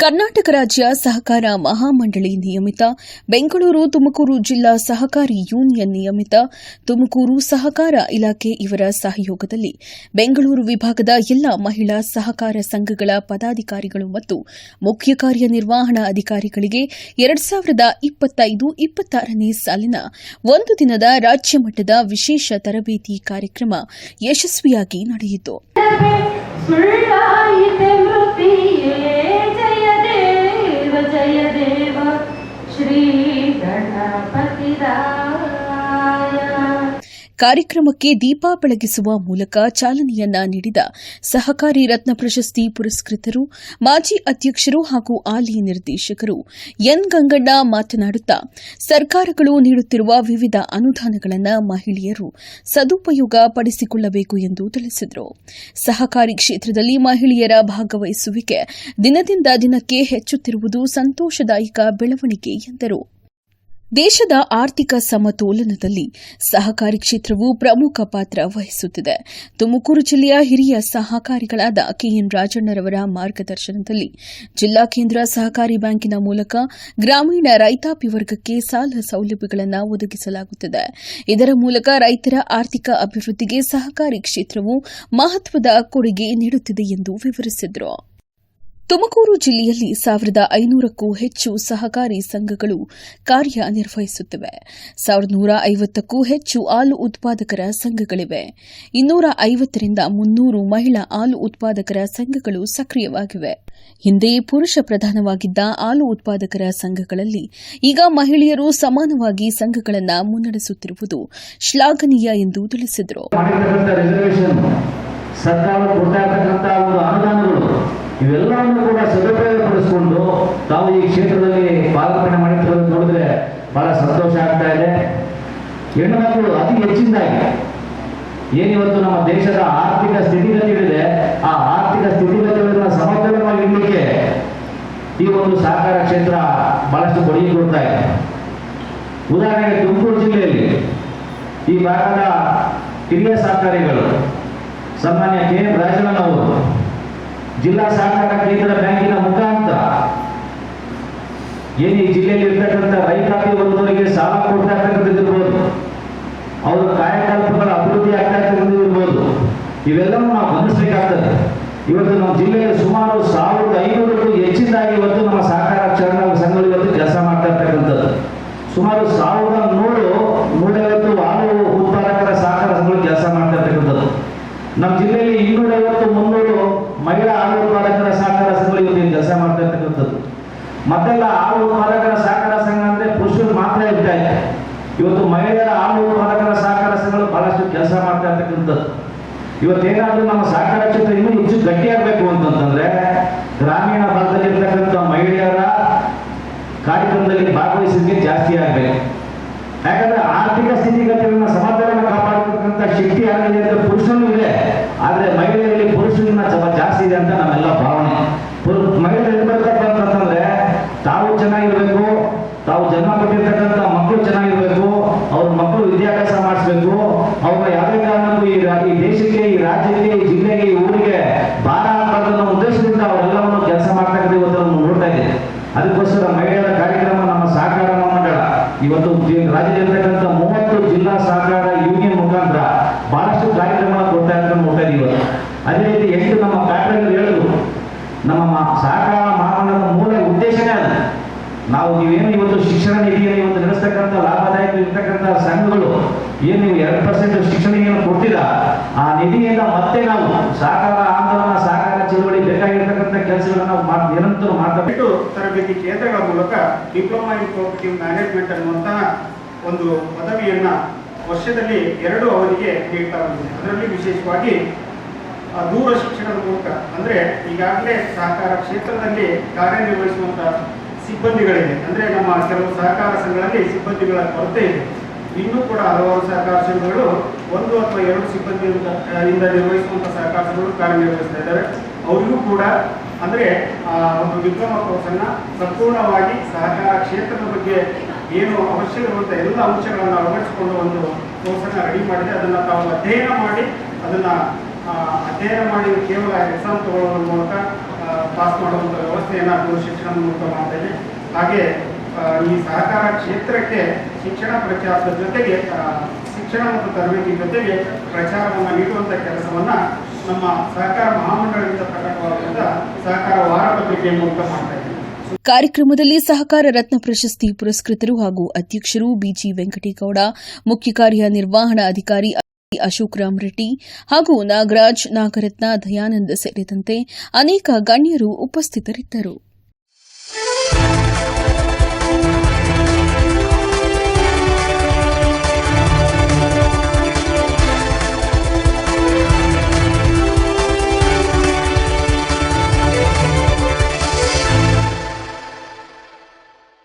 ಕರ್ನಾಟಕ ರಾಜ್ಯ ಸಹಕಾರ ಮಹಾಮಂಡಳಿ ನಿಯಮಿತ, ಬೆಂಗಳೂರು ತುಮಕೂರು ಜಿಲ್ಲಾ ಸಹಕಾರಿ ಯೂನಿಯನ್ ನಿಯಮಿತ, ತುಮಕೂರು ಸಹಕಾರ ಇಲಾಖೆ ಇವರ ಸಹಯೋಗದಲ್ಲಿ ಬೆಂಗಳೂರು ವಿಭಾಗದ ಎಲ್ಲ ಮಹಿಳಾ ಸಹಕಾರ ಸಂಘಗಳ ಪದಾಧಿಕಾರಿಗಳು ಮತ್ತು ಮುಖ್ಯ ಕಾರ್ಯನಿರ್ವಹಣಾ ಅಧಿಕಾರಿಗಳಿಗೆ 2025-26ನೇ ಸಾಲಿನ ಒಂದು ದಿನದ ರಾಜ್ಯ ಮಟ್ಟದ ವಿಶೇಷ ತರಬೇತಿ ಕಾರ್ಯಕ್ರಮ ಯಶಸ್ವಿಯಾಗಿ ನಡೆಯಿತು. जय देव श्री गणपति ಕಾರ್ಯಕ್ರಮಕ್ಕೆ ದೀಪ ಬೆಳಗಿಸುವ ಮೂಲಕ ಚಾಲನೆಯನ್ನ ನೀಡಿದ ಸಹಕಾರಿ ರತ್ನ ಪ್ರಶಸ್ತಿ ಪುರಸ್ಕೃತರು, ಮಾಜಿ ಅಧ್ಯಕ್ಷರು ಹಾಗೂ ಹಾಲಿ ನಿರ್ದೇಶಕರು ಎನ್ ಗಂಗಣ್ಣ ಮಾತನಾಡುತ್ತಾ, ಸರ್ಕಾರಗಳು ನೀಡುತ್ತಿರುವ ವಿವಿಧ ಅನುದಾನಗಳನ್ನು ಮಹಿಳೆಯರು ಸದುಪಯೋಗ ಪಡಿಸಿಕೊಳ್ಳಬೇಕು ಎಂದು ತಿಳಿಸಿದರು. ಸಹಕಾರಿ ಕ್ಷೇತ್ರದಲ್ಲಿ ಮಹಿಳೆಯರ ಭಾಗವಹಿಸುವಿಕೆ ದಿನದಿಂದ ದಿನಕ್ಕೆ ಹೆಚ್ಚುತ್ತಿರುವುದು ಸಂತೋಷದಾಯಕ ಬೆಳವಣಿಗೆ ಎಂದರು. ದೇಶದ ಆರ್ಥಿಕ ಸಮತೋಲನದಲ್ಲಿ ಸಹಕಾರಿ ಕ್ಷೇತ್ರವು ಪ್ರಮುಖ ಪಾತ್ರ ವಹಿಸುತ್ತಿದೆ. ತುಮಕೂರು ಜಿಲ್ಲೆಯ ಹಿರಿಯ ಸಹಕಾರಿಗಳಾದ ಕೆಎನ್ ರಾಜಣ್ಣರವರ ಮಾರ್ಗದರ್ಶನದಲ್ಲಿ ಜಿಲ್ಲಾ ಕೇಂದ್ರ ಸಹಕಾರಿ ಬ್ಯಾಂಕಿನ ಮೂಲಕ ಗ್ರಾಮೀಣ ರೈತಾಪಿ ವರ್ಗಕ್ಕೆ ಸಾಲ ಸೌಲಭ್ಯಗಳನ್ನು ಒದಗಿಸಲಾಗುತ್ತಿದೆ. ಇದರ ಮೂಲಕ ರೈತರ ಆರ್ಥಿಕ ಅಭಿವೃದ್ಧಿಗೆ ಸಹಕಾರಿ ಕ್ಷೇತ್ರವು ಮಹತ್ವದ ಕೊಡುಗೆ ನೀಡುತ್ತಿದೆ ಎಂದು ವಿವರಿಸಿದರು. ತುಮಕೂರು ಜಿಲ್ಲೆಯಲ್ಲಿ 1500ಕ್ಕೂ ಹೆಚ್ಚು ಸಹಕಾರಿ ಸಂಘಗಳು ಕಾರ್ಯನಿರ್ವಹಿಸುತ್ತಿವೆ. 1150ಕ್ಕೂ ಹೆಚ್ಚು ಹಾಲು ಉತ್ಪಾದಕರ ಸಂಘಗಳಿವೆ. 250ರಿಂದ 300 ಮಹಿಳಾ ಹಾಲು ಉತ್ಪಾದಕರ ಸಂಘಗಳು ಸಕ್ರಿಯವಾಗಿವೆ. ಹಿಂದೆ ಪುರುಷ ಪ್ರಧಾನವಾಗಿದ್ದ ಹಾಲು ಉತ್ಪಾದಕರ ಸಂಘಗಳಲ್ಲಿ ಈಗ ಮಹಿಳೆಯರು ಸಮಾನವಾಗಿ ಸಂಘಗಳನ್ನು ಮುನ್ನಡೆಸುತ್ತಿರುವುದು ಶ್ಲಾಘನೀಯ ಎಂದು ತಿಳಿಸಿದರು. ಇವೆಲ್ಲವನ್ನು ಕೂಡ ಸದುಪಯೋಗಪಡಿಸಿಕೊಂಡು ತಾವು ಈ ಕ್ಷೇತ್ರದಲ್ಲಿ ಪಾಲ್ಗೊಳ್ಳುವಿಕೆ ಮಾಡಿರೋದು ನೋಡಿದ್ರೆ ಬಹಳ ಸಂತೋಷ ಆಗ್ತಾ ಇದೆ. ಹೆಣ್ಣು ಮಕ್ಕಳು ಅತಿ ಹೆಚ್ಚಿನದಾಗಿ ಏನಿವತ್ತು ನಮ್ಮ ದೇಶದ ಆರ್ಥಿಕ ಸ್ಥಿತಿಗತಿಗಳಿದೆ, ಆ ಆರ್ಥಿಕ ಸ್ಥಿತಿಗತಿಗಳನ್ನು ಸಮತೋಲನವಾಗಿ ಇಡಲಿಕ್ಕೆ ಈ ಒಂದು ಸಹಕಾರ ಕ್ಷೇತ್ರ ಬಹಳಷ್ಟು ಕೊಡುಗೆ ಕೊಡ್ತಾ ಇದೆ. ಉದಾಹರಣೆಗೆ ತುಮಕೂರು ಜಿಲ್ಲೆಯಲ್ಲಿ ಈ ಭಾಗದ ಹಿರಿಯ ಸಹಕಾರಿಗಳು ಸನ್ಮಾನ್ಯ ಕೆಎನ್ ರಾಜಣ್ಣನವರು ಜಿಲ್ಲಾ ಸಹಕಾರ ಕೇಂದ್ರ ಬ್ಯಾಂಕಿನ ಮುಖಾಂತರ ಏನು ಈ ಜಿಲ್ಲೆಯಲ್ಲಿ ಇರ್ತಕ್ಕಂಥ ರೈತಾಪಿ ವರ್ಗದವರಿಗೆ ಸಾಲ ಕೊಡ್ತಾ ಇರ್ತಕ್ಕಂಥದ್ದಿರ್ಬೋದು, ಅವರ ಕಾಯಕಲ್ಪಗಳ ಅಭಿವೃದ್ಧಿ ಆಗ್ತಾ ಇರ್ತಕ್ಕಂಥದ್ದಿರ್ಬೋದು, ಇವೆಲ್ಲವೂ ನಾವು ಗಮನಿಸಬೇಕಾಗ್ತದೆ. ಇವತ್ತು ನಮ್ಮ ಜಿಲ್ಲೆಯಲ್ಲಿ ಸುಮಾರು 1500ಕ್ಕೂ ಹೆಚ್ಚಿನದಾಗಿ ಇವತ್ತು ನಮ್ಮ ಸಹಕಾರ ಸಂಘಗಳು ಇವತ್ತು ಕೆಲಸ ಮಾಡ್ತಾ ಇರ್ತಕ್ಕಂಥದ್ದು. ಸುಮಾರು 1150 ಹಾಲು ಉತ್ಪಾದಕರ ಸಹಕಾರ ಸಂಘಗಳು ಕೆಲಸ ಮಾಡ್ತಾ ಇರ್ತಕ್ಕಂಥದ್ದು. ನಮ್ಮ ಜಿಲ್ಲೆಯಲ್ಲಿ 250-300 ಮಹಿಳಾ ಹಾಲು ಉತ್ಪಾದಕರ ಸಹಕಾರ ಸಂಘಗಳು ಇವತ್ತು ಕೆಲಸ ಮಾಡ್ತಾ ಇರ್ತಕ್ಕಂಥದ್ದು. ಮೊದಲೆಲ್ಲ ಹಾಲು ಉತ್ಪಾದಕರ ಸಹಕಾರ ಸಂಘ ಅಂದ್ರೆ ಪುರುಷರು ಮಾತ್ರ ಇರ್ತಾ ಇದೆ. ಇವತ್ತು ಮಹಿಳೆಯರ ಹಾಲು ಉತ್ಪಾದಕರ ಸಹಕಾರ ಸಂಘಗಳು ಬಹಳಷ್ಟು ಕೆಲಸ ಮಾಡ್ತಾ ಇರ್ತಕ್ಕಂಥದ್ದು. ಇವತ್ತೇನಾದ್ರೂ ನಮ್ಮ ಸಹಕಾರ ಕ್ಷೇತ್ರ ಇನ್ನೂ ಹೆಚ್ಚು ಗಟ್ಟಿಯಾಗಬೇಕು ಅಂತಂದ್ರೆ ಗ್ರಾಮೀಣ ಭಾಗದಲ್ಲಿ ಇರ್ತಕ್ಕಂಥ ಮಹಿಳೆಯರ ಕಾರ್ಯಕ್ರಮದಲ್ಲಿ ಭಾಗವಹಿಸಿಕೆ ಜಾಸ್ತಿ ಆಗಬೇಕು. ಯಾಕಂದ್ರೆ ಆರ್ಥಿಕ ಸ್ಥಿತಿಗತಿಗಳನ್ನ ಸಮತೋಲನ ಕಾಪಾಡತಕ್ಕಂಥ ಶಕ್ತಿ ಯಾರಿದೆ ಅಂತ ಪುರುಷನೂ ಇದೆ, ಆದ್ರೆ ಮಹಿಳೆಯರಲ್ಲಿ ಪುರುಷನ ಜಾಸ್ತಿ ಇದೆ ಅಂತ ನಮ್ಮೆಲ್ಲ ಭಾವನೆ. ಮಹಿಳೆಯರು ಇರ್ಬೇಕಪ್ಪ ಅಂತಂದ್ರೆ ತಾವು ಚೆನ್ನಾಗಿರ್ಬೇಕು, ತಾವು ಜನ್ಮ ಕೊಟ್ಟಿರ್ತಕ್ಕಂಥ ಮಕ್ಕಳು ಚೆನ್ನಾಗಿರ್ಬೇಕು, ಅವ್ರ ಮಕ್ಕಳು ವಿದ್ಯಾಭ್ಯಾಸ ಮಾಡಿಸ್ಬೇಕು, ಅವ್ರ ಯಾವುದೇ ಕಾರಣಕ್ಕೂ ಈ ದೇಶಕ್ಕೆ, ಈ ರಾಜ್ಯಕ್ಕೆ, ಈ ಜಿಲ್ಲೆಗೆ, ಈ ಊರಿಗೆ ಭಾರ ಆಗಬಾರ್ದು ಉದ್ದೇಶದಿಂದ ಅವರೆಲ್ಲವನ್ನು ಕೆಲಸ ಮಾಡ್ತಕ್ಕಂಥ ಇವತ್ತು ನೋಡ್ತಾ ಇದ್ದೇವೆ. ಅದಕ್ಕೋಸ್ಕರ ಮಹಿಳೆಯರ ಕಾರ್ಯಕ್ರಮ ನಮ್ಮ ಸಹಕಾರ ಮಂಡಳ ಇವತ್ತು ರಾಜ್ಯದಲ್ಲಿರ್ತಕ್ಕಂಥ 30 ಜಿಲ್ಲಾ ಸಹಕಾರ ಯೂನಿಯನ್ ಮುಖಾಂತರ ಬಹಳಷ್ಟು ಕಾರ್ಯಕ್ರಮ ಕೊಡ್ತಾ ಇರ್ಕೊಂಡು ನೋಡ್ತಾ ಇದೀವಿ. ಅದೇ ರೀತಿ 8 ನಮ್ಮ ಕಾರ್ಯಕ್ರಮಗಳು ಹೇಳಿದ್ರು. ನಮ್ಮ ಸಹಕಾರ ಮಹಾಮಂಡಲದ ಮೂಲ ಉದ್ದೇಶನೇ ಅದು. ನಾವು ನೀವೇನು ಇವತ್ತು ಶಿಕ್ಷಣ ನಿಧಿಯನ್ನು ಇವತ್ತು ನಡೆಸ್ತಕ್ಕಂಥ ಲಾಭದಾಯಕ ಇರ್ತಕ್ಕಂಥ ಸಂಘಗಳು ಏನು ನೀವು 2% ಶಿಕ್ಷಣ ಏನು ಕೊಡ್ತೀರಾ, ಆ ನಿಧಿಯಿಂದ ಮತ್ತೆ ನಾವು ಸಹಕಾರ ಆಂದೋಲನ, ಸಹಕಾರ ಚಳವಳಿ ಬೇಕಾಗಿರ್ತಕ್ಕಂಥ ಕೆಲಸಗಳನ್ನು ನಾವು ನಿರಂತರ ಮಾಡ್ತಾ ತರಬೇತಿ ಕೇಂದ್ರಗಳ ಮೂಲಕ ಡಿಪ್ಲೊಮಾ ಇನ್ ಕೋಆಪರೇಟಿವ್ ಮ್ಯಾನೇಜ್ಮೆಂಟ್ ಅನ್ನುವಂತಹ ಒಂದು ಪದವಿಯನ್ನ ವರ್ಷದಲ್ಲಿ 2 ಅವಧಿಗೆ ನೀಡ್ತಾ ಬಂದಿದೆ. ಅದರಲ್ಲಿ ವಿಶೇಷವಾಗಿ ದೂರ ಶಿಕ್ಷಣದ ಮೂಲಕ ಅಂದ್ರೆ ಈಗಾಗಲೇ ಸಹಕಾರ ಕ್ಷೇತ್ರದಲ್ಲಿ ಕಾರ್ಯನಿರ್ವಹಿಸುವಂತಹ ಸಿಬ್ಬಂದಿಗಳಿದೆ. ಅಂದ್ರೆ ನಮ್ಮ ಕೆಲವು ಸಹಕಾರ ಸಂಘಗಳಲ್ಲಿ ಸಿಬ್ಬಂದಿಗಳ ಕೊರತೆ ಇದೆ. ಇನ್ನೂ ಕೂಡ ಹಲವಾರು ಸಹಕಾರ ಸಂಘಗಳು 1 ಅಥವಾ 2 ಸಿಬ್ಬಂದಿಯಿಂದ ನಿರ್ವಹಿಸುವಂತಹ ಸಹಕಾರ ಸಂಘಗಳು ಕಾರ್ಯನಿರ್ವಹಿಸ್ತಾ ಇದ್ದಾರೆ. ಅವರಿಗೂ ಕೂಡ ಅಂದ್ರೆ ಒಂದು ಡಿಪ್ಲೊಮಾ ಕೋರ್ಸನ್ನ ಸಂಪೂರ್ಣವಾಗಿ ಸಹಕಾರ ಕ್ಷೇತ್ರದ ಬಗ್ಗೆ ಏನು ಅವಶ್ಯಕವಿರುವಂಥ ಎಲ್ಲ ಅಂಶಗಳನ್ನು ಅಳವಡಿಸಿಕೊಂಡು ಒಂದು ಕೋರ್ಸನ್ನು ರೆಡಿ ಮಾಡಿದೆ. ಅದನ್ನು ತಾವು ಅಧ್ಯಯನ ಮಾಡಿ ಕೇವಲ ಎಕ್ಸಾಮ್ ತಗೊಳ್ಳೋದ್ರ ಮೂಲಕ ಪಾಸ್ ಮಾಡುವಂಥ ವ್ಯವಸ್ಥೆಯನ್ನು ದೂರಶಿಕ್ಷಣದ ಮೂಲಕ ಮಾಡ್ತಾ ಇದೆ. ಹಾಗೆ ಈ ಸಹಕಾರ ಕ್ಷೇತ್ರಕ್ಕೆ ಶಿಕ್ಷಣ ಪ್ರಚಾರದ ಜೊತೆಗೆ ಶಿಕ್ಷಣ ಮತ್ತು ತರಬೇತಿ ಜೊತೆಗೆ ಪ್ರಚಾರವನ್ನು ನೀಡುವಂಥ ಕೆಲಸವನ್ನು ನಮ್ಮ ಸಹಕಾರ ಮಹಾಮಂಡಳದಿಂದ ಪ್ರಕಟವಾದ ಸಹಕಾರ ವಾರಪತ್ರಿಕೆ ಮೂಲಕ ಮಾಡ್ತಾ ಇದ್ದೀವಿ. ಕಾರ್ಯಕ್ರಮದಲ್ಲಿ ಸಹಕಾರ ರತ್ನ ಪ್ರಶಸ್ತಿ ಪುರಸ್ಕೃತರು ಹಾಗೂ ಅಧ್ಯಕ್ಷರು ಬಿಜಿ ವೆಂಕಟೇಗೌಡ, ಮುಖ್ಯ ಕಾರ್ಯನಿರ್ವಹಣಾಧಿಕಾರಿ ಅಶೋಕ್ ರಾಮ್ ರೆಡ್ಡಿ ಹಾಗೂ ನಾಗರಾಜ್, ನಾಗರತ್ನ, ದಯಾನಂದ್ ಸೇರಿದಂತೆ ಅನೇಕ ಗಣ್ಯರು ಉಪಸ್ಥಿತರಿದ್ದರು.